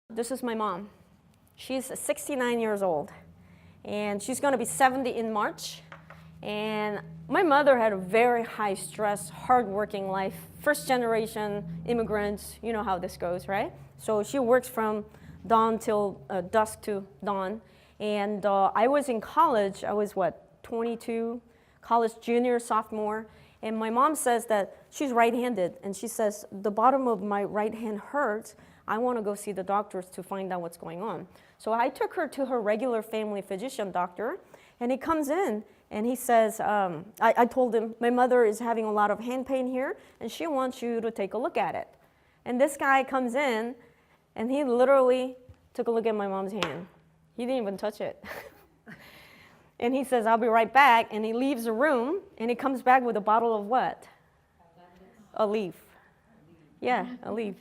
This is my mom. She's 69 years old, and she's going to be 70 in March. And my mother had a very high stress, hardworking life. First generation immigrants, you know how this goes, right? So she works from dawn till dusk to dawn. And I was in college. I was, 22, college junior, sophomore. And my mom says that she's right-handed. And she says, the bottom of my right hand hurts. I want to go see the doctors to find out what's going on. So I took her to her regular family physician doctor. And he comes in and he says, I told him, my mother is having a lot of hand pain here, and she wants you to take a look at it. And this guy comes in, and he literally took a look at my mom's hand. He didn't even touch it. And he says, I'll be right back. And he leaves the room, and he comes back with a bottle of what? A leaf. Yeah, a leaf.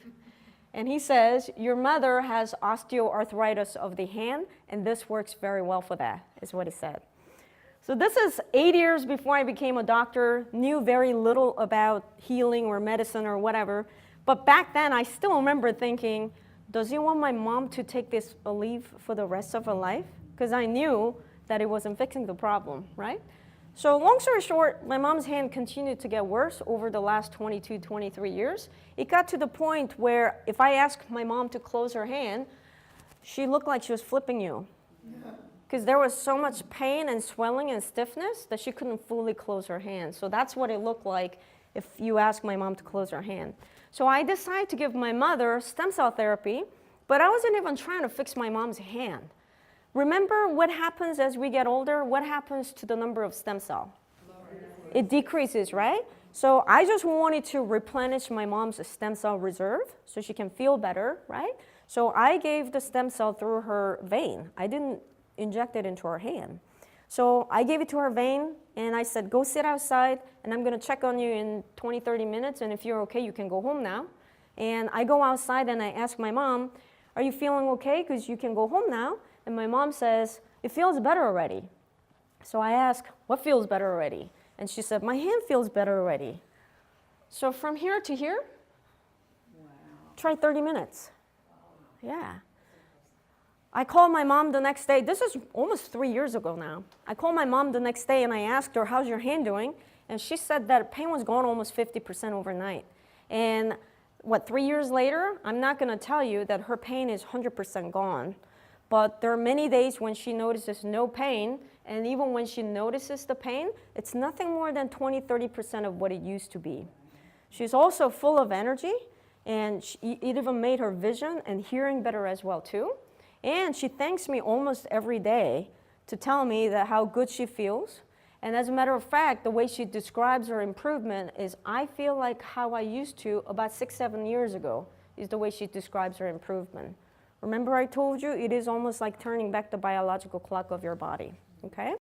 And he says, your mother has osteoarthritis of the hand, and this works very well for that, is what he said. So this is 8 years before I became a doctor, knew very little about healing or medicine or whatever. But back then, I still remember thinking, does he want my mom to take this leave for the rest of her life? Because I knew that it wasn't fixing the problem, right? So long story short, my mom's hand continued to get worse over the last 22, 23 years. It got to the point where if I asked my mom to close her hand, she looked like she was flipping you. Because there was so much pain and swelling and stiffness that she couldn't fully close her hand. So that's what it looked like if you ask my mom to close her hand. So I decided to give my mother stem cell therapy, but I wasn't even trying to fix my mom's hand. Remember what happens as we get older? What happens to the number of stem cells? It decreases, right? So I just wanted to replenish my mom's stem cell reserve so she can feel better, right? So I gave the stem cell through her vein. I didn't inject it into her hand. So I gave it to her vein, and I said, go sit outside, and I'm going to check on you in 20, 30 minutes, and if you're okay, you can go home now. And I go outside, and I ask my mom, are you feeling okay? Because you can go home now. And my mom says, it feels better already. So I ask, what feels better already? And she said, my hand feels better already. So from here to here, try 30 minutes. Yeah. I called my mom the next day. This is almost 3 years ago now. I called my mom the next day and I asked her, how's your hand doing? And she said that pain was gone almost 50% overnight. And 3 years later, I'm not going to tell you that her pain is 100% gone. But there are many days when she notices no pain, and even when she notices the pain, it's nothing more than 20, 30% of what it used to be. She's also full of energy, and it even made her vision and hearing better as well too. And she thanks me almost every day to tell me that how good she feels. And as a matter of fact, the way she describes her improvement is, I feel like how I used to about 6, 7 years ago, is the way she describes her improvement. Remember I told you, it is almost like turning back the biological clock of your body, okay?